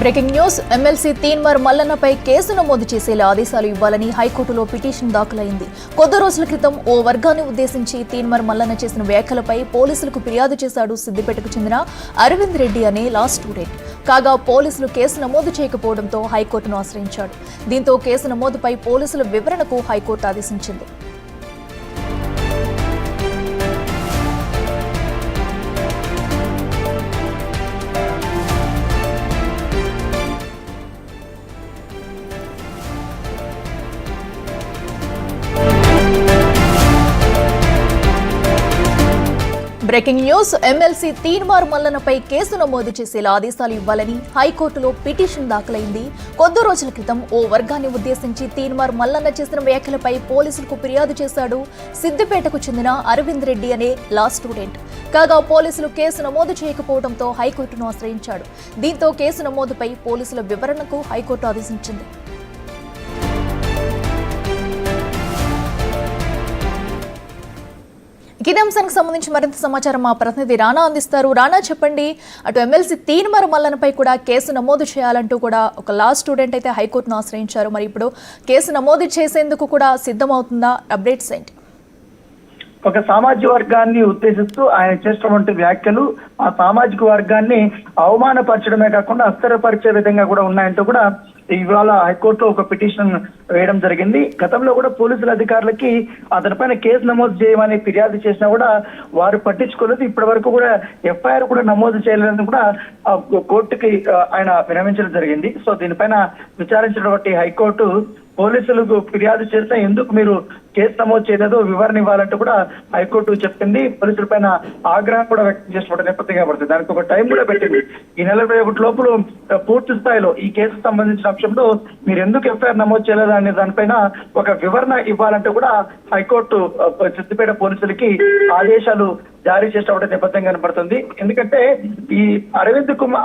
Breaking news. MLC Teenmar మల్లన్నపై case నమోదు చేసేలా ఆదేశాలు ఇవ్వాలని హైకోర్టులో పిటిషన్ దాఖలైంది. కొద్ది రోజుల క్రితం ఓ వర్గాన్ని ఉద్దేశించి తీన్మార్ మల్లన్న చేసిన వ్యాఖ్యలపై పోలీసులకు ఫిర్యాదు చేశాడు సిద్దిపేటకు చెందిన అరవింద్ రెడ్డి అనే లా స్టూడెంట్. కాగా పోలీసులు కేసు నమోదు చేయకపోవడంతో హైకోర్టును ఆశ్రయించాడు. దీంతో కేసు నమోదుపై పోలీసుల వివరణకు హైకోర్టు ఆదేశించింది. Breaking news. ఎమ్మెల్సీ తీన్మార్ మల్లన్నపై కేసు నమోదు చేసేలా ఆదేశాలు ఇవ్వాలని హైకోర్టులో పిటిషన్ దాఖలైంది. కొద్ది రోజుల క్రితం ఓ వర్గాన్ని ఉద్దేశించి తీన్మార్ మల్లన్న చేసిన వ్యాఖ్యలపై పోలీసులకు ఫిర్యాదు చేశాడు సిద్దిపేటకు చెందిన అరవింద్ రెడ్డి అనే లా స్టూడెంట్. కాగా పోలీసులు కేసు నమోదు చేయకపోవడంతో హైకోర్టును ఆశ్రయించాడు. దీంతో కేసు నమోదుపై పోలీసుల వివరణకు హైకోర్టు ఆదేశించింది. ఇదే అంశానికి సంబంధించి మరింత సమాచారం మా ప్రతినిధి రాణా అందిస్తారు. రాణా, చెప్పండి. అటు ఎమ్మెల్సీ తీన్మార్ మల్లన్నపై కూడా కేసు నమోదు చేయాలంటూ కూడా ఒక లా స్టూడెంట్ అయితే హైకోర్టును ఆశ్రయించారు. మరి ఇప్పుడు కేసు నమోదు చేసేందుకు కూడా సిద్ధమవుతుందా? అప్డేట్స్ ఏంటి? ఒక సామాజిక వర్గాన్ని ఉద్దేశిస్తూ ఆయన చేసినటువంటి వ్యాఖ్యలు ఆ సామాజిక వర్గాన్ని అవమానపరచడమే కాకుండా అస్థిరపరిచే విధంగా కూడా ఉన్నాయంటూ కూడా ఇవాళ హైకోర్టులో ఒక పిటిషన్ వేయడం జరిగింది. గతంలో కూడా పోలీసుల అధికారులకి అతనిపైన కేసు నమోదు చేయమని ఫిర్యాదు చేసినా కూడా వారు పట్టించుకోలేదు. ఇప్పటి వరకు కూడా ఎఫ్ఐఆర్ కూడా నమోదు చేయలేదని కూడా కోర్టుకి ఆయన విరమించడం జరిగింది. సో దీనిపైన విచారించినటువంటి హైకోర్టు పోలీసులకు ఫిర్యాదు చేస్తే ఎందుకు మీరు కేసు నమోదు చేయలేదు, వివరణ ఇవ్వాలంటూ కూడా హైకోర్టు చెప్పింది. పోలీసుల పైన ఆగ్రహం కూడా వ్యక్తం చేసిన నేపథ్యం పడుతుంది. దానికి ఒక టైం కూడా పెట్టింది. ఈ నెల 21 లోపల పూర్తి స్థాయిలో ఈ కేసుకు సంబంధించిన అంశంలో మీరు ఎందుకు ఎఫ్ఐఆర్ నమోదు చేయలేదు అనే దానిపైన ఒక వివరణ ఇవ్వాలంటూ కూడా హైకోర్టు సిద్దిపేట పోలీసులకి ఆదేశాలు జారీ చేసినటువంటి నేపథ్యం కనపడుతుంది. ఎందుకంటే ఈ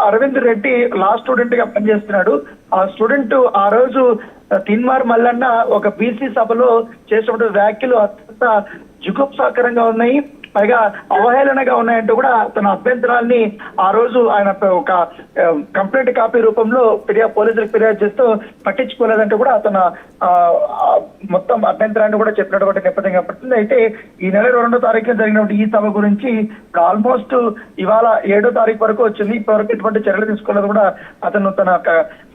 అరవింద్ రెడ్డి లా స్టూడెంట్ గా పనిచేస్తున్నాడు. ఆ స్టూడెంట్ ఆ రోజు తీన్మార్ మల్లన్న ఒక బీసీ సభలో చేసినటువంటి వ్యాఖ్యలు అత్యంత జుగుప్సాకరంగా ఉన్నాయి, పైగా అవహేళనగా ఉన్నాయంటూ కూడా తన అభ్యంతరాల్ని ఆ రోజు ఆయన ఒక కంప్లైంట్ కాపీ రూపంలో పోలీసులకు ఫిర్యాదు చేస్తూ పట్టించుకోలేదంటూ కూడా తన మొత్తం అభ్యంతరాన్ని కూడా చెప్పినటువంటి నేపథ్యం కనపడుతుంది. అయితే ఈ నెల 2వ తారీఖున జరిగినటువంటి ఈ సభ గురించి ఇప్పుడు ఆల్మోస్ట్ ఇవాళ 7వ తారీఖు వరకు వచ్చింది. ఇప్పటివరకు ఎటువంటి చర్యలు తీసుకోలేదు కూడా అతను తన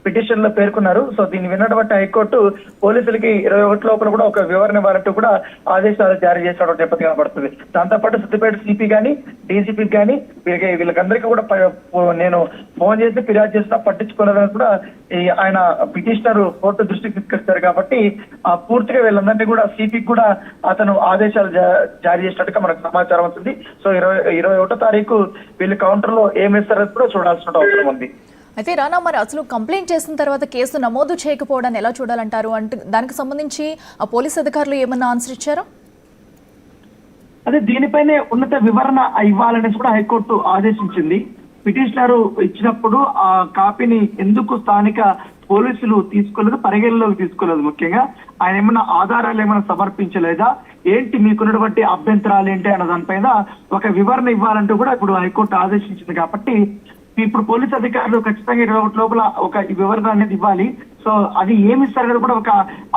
పిటిషన్ లో పేర్కొన్నారు. సో దీన్ని విన్నటువంటి హైకోర్టు పోలీసులకి 21 లోపల కూడా ఒక వివరణ ఇవ్వాలంటూ కూడా ఆదేశాలు జారీ చేసినటువంటి నేపథ్యం కనబడుతుంది. దాంతోపాటు సిద్దిపేట సిపి కానీ డీజీపీకి కానీ వీళ్ళకందరికీ కూడా నేను ఫోన్ చేసి ఫిర్యాదు చేసినా పట్టించుకోలేదని కూడా ఆయన పిటిషనర్ కోర్టు దృష్టికి తీసుకొచ్చారు. కాబట్టి పూర్తిగా వీళ్ళందరినీ కూడా సిపికి కూడా అతను ఆదేశాలు జారీ చేసినట్టుగా మనకు సమాచారం అవుతుంది. సో 21వ తారీఖు వీళ్ళు కౌంటర్ లో ఏమేస్తారో కూడా చూడాల్సిన అవసరం ఉంది. అయితే రానా, మరి అసలు కంప్లైంట్ చేసిన తర్వాత కేసు నమోదు చేయకపోవడాన్ని ఎలా చూడాలంటారు? అంటే దానికి సంబంధించి ఆ పోలీస్ అధికారులు ఏమన్నా ఆన్సర్ ఇచ్చారా? అదే దీనిపైనే ఉన్నత వివరణ ఇవ్వాలనేసి కూడా హైకోర్టు ఆదేశించింది. పిటిషనర్ ఇచ్చినప్పుడు ఆ కాపీని ఎందుకు స్థానిక పోలీసులు తీసుకోలేదు, పరిగణలోకి తీసుకోలేదు. ముఖ్యంగా ఆయన ఏమన్నా ఆధారాలు ఏమైనా సమర్పించలేదా, ఏంటి మీకున్నటువంటి అభ్యంతరాలు ఏంటి అన్న దానిపైన ఒక వివరణ ఇవ్వాలంటూ కూడా ఇప్పుడు హైకోర్టు ఆదేశించింది. కాబట్టి ఇప్పుడు పోలీస్ అధికారులు ఖచ్చితంగా 21 లోపల ఒక వివరణ అనేది ఇవ్వాలి. సో అది ఏమి ఇస్తారు కూడా ఒక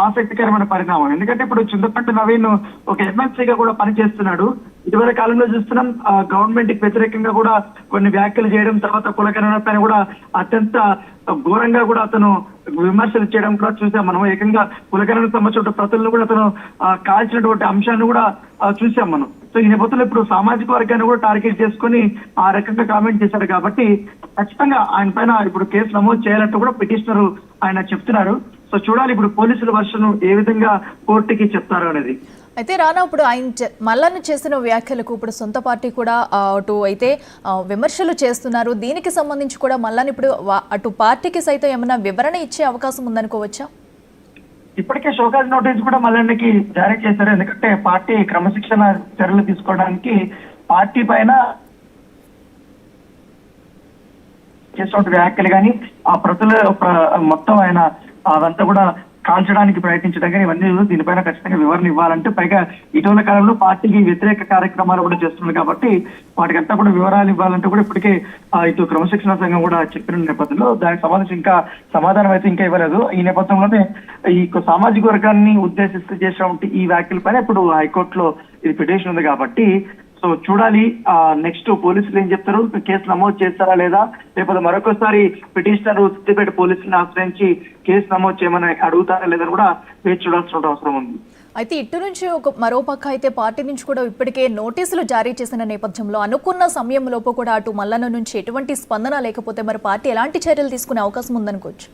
ఆసక్తికరమైన పరిణామం. ఎందుకంటే ఇప్పుడు చింతపండు నవీన్ ఒక ఎమ్మెల్సీగా కూడా పనిచేస్తున్నాడు. ఇటీవల కాలంలో చూస్తున్నాం గవర్నమెంట్ కి వ్యతిరేకంగా కూడా కొన్ని వ్యాఖ్యలు చేయడం, తర్వాత కులకరణ పైన కూడా అత్యంత ఘోరంగా కూడా అతను విమర్శలు చేయడం కూడా చూసాం. మనం ఏకంగా కులకరణకు సంబంధించిన ప్రతులను కూడా అతను కాల్చినటువంటి అంశాన్ని కూడా చూసాం మనం. సో ఈ నేపథ్యంలో ఇప్పుడు సామాజిక వర్గాన్ని కూడా టార్గెట్ చేసుకుని ఆ రకంగా కామెంట్ చేశాడు. కాబట్టి ఖచ్చితంగా ఆయన పైన ఇప్పుడు కేసు నమోదు చేయాలంటూ కూడా పిటిషనర్ ఆయన చెప్తున్నారు. సో చూడాలి ఇప్పుడు పోలీసుల వర్షన్ ఏ విధంగా కోర్టుకి చెప్తారు అనేది. అయితే రానా, ఇప్పుడు ఆయన మల్లన్న చేసిన వ్యాఖ్యలకు ఇప్పుడు సొంత పార్టీ కూడా అటు అయితే విమర్శలు చేస్తున్నారు. దీనికి సంబంధించి కూడా మల్లన్న ఇప్పుడు అటు పార్టీకి సైతం ఏమైనా వివరణ ఇచ్చే అవకాశం ఉందనుకోవచ్చా? ఇప్పటికే షోకాజ్ నోటీస్ కూడా మల్లన్నకి జారీ చేశారు. ఎందుకంటే పార్టీ క్రమశిక్షణ చర్యలు తీసుకోవడానికి పార్టీ పైన చేసినటువంటి వ్యాఖ్యలు కానీ ఆ ప్రతుల మొత్తం ఆయన అదంతా కూడా కాల్చడానికి ప్రయత్నించడం కానీ ఇవన్నీ దీనిపైన ఖచ్చితంగా వివరణ ఇవ్వాలంటే పైగా ఇటీవల కాలంలో పార్టీకి వ్యతిరేక కార్యక్రమాలు కూడా చేస్తున్నారు కాబట్టి వాటికంతా కూడా వివరాలు ఇవ్వాలంటే కూడా ఇప్పటికే ఇటు క్రమశిక్షణ సంఘం కూడా చెప్పిన నేపథ్యంలో దానికి సంబంధించి ఇంకా సమాధానం అయితే ఇంకా ఇవ్వలేదు. ఈ నేపథ్యంలోనే ఈ సామాజిక వర్గాన్ని ఉద్దేశిస్తూ చేసినటువంటి ఈ వ్యాఖ్యల పైన ఇప్పుడు హైకోర్టులో ఇది పిటిషన్ ఉంది కాబట్టి సో చూడాలి నెక్స్ట్ పోలీసులు ఏం చెప్తారు, కేసు నమోదు చేస్తారా లేదా, లేకపోతే మరొకసారి పిటిషనర్ సిద్దిపేట పోలీసులను ఆశ్రయించి కేసు నమోదు చేయమని అడుగుతారా లేదని కూడా వేచి చూడాల్సిన అవసరం ఉంది. అయితే ఇటు నుంచి మరోపక్క అయితే పార్టీ నుంచి కూడా ఇప్పటికే నోటీసులు జారీ చేసిన నేపథ్యంలో అనుకున్న సమయంలోపు కూడా అటు మల్లన్న నుంచి ఎటువంటి స్పందన లేకపోతే మరి పార్టీ ఎలాంటి చర్యలు తీసుకునే అవకాశం ఉందనుకోవచ్చు?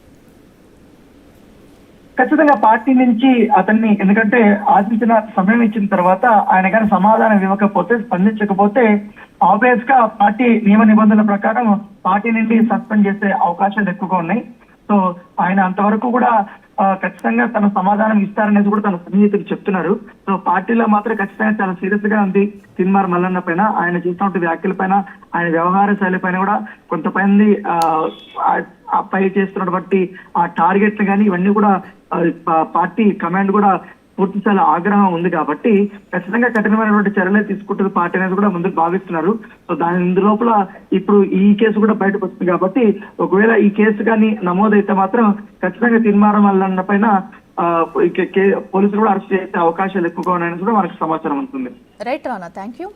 ఖచ్చితంగా పార్టీ నుంచి అతన్ని, ఎందుకంటే ఆశించిన సమయం ఇచ్చిన తర్వాత ఆయన కానీ సమాధానం ఇవ్వకపోతే, స్పందించకపోతే ఆబ్వియస్ గా పార్టీ నియమ నిబంధనల ప్రకారం పార్టీ నుండి సస్పెండ్ చేసే అవకాశాలు ఎక్కువగా ఉన్నాయి. సో ఆయన అంతవరకు కూడా ఖచ్చితంగా తన సమాధానం ఇస్తారనేది కూడా తన సన్నిహితులు చెప్తున్నారు. సో పార్టీలో మాత్రం ఖచ్చితంగా చాలా సీరియస్ గా ఉంది తీన్మార్ మల్లన్న పైన, ఆయన చేసినటువంటి వ్యాఖ్యల పైన, ఆయన వ్యవహార శైలి పైన కూడా కొంతమంది పై చేస్తున్నటువంటి ఆ టార్గెట్లు కానీ ఇవన్నీ కూడా పార్టీ కమాండ్ కూడా పూర్తి స్థాయి ఆగ్రహం ఉంది కాబట్టి ఖచ్చితంగా కఠినమైనటువంటి చర్యలే తీసుకుంటుంది పార్టీ అనేది కూడా ముందుకు భావిస్తున్నారు. సో దాని లోపల ఇప్పుడు ఈ కేసు కూడా బయటకు వస్తుంది కాబట్టి ఒకవేళ ఈ కేసు కానీ నమోదైతే మాత్రం ఖచ్చితంగా తీన్మార్ మల్లన్న పైన పోలీసులు కూడా అరెస్ట్ చేసే అవకాశాలు ఎక్కువగా ఉన్నాయని కూడా మనకు సమాచారం ఉంటుంది. Right Rana, thank you.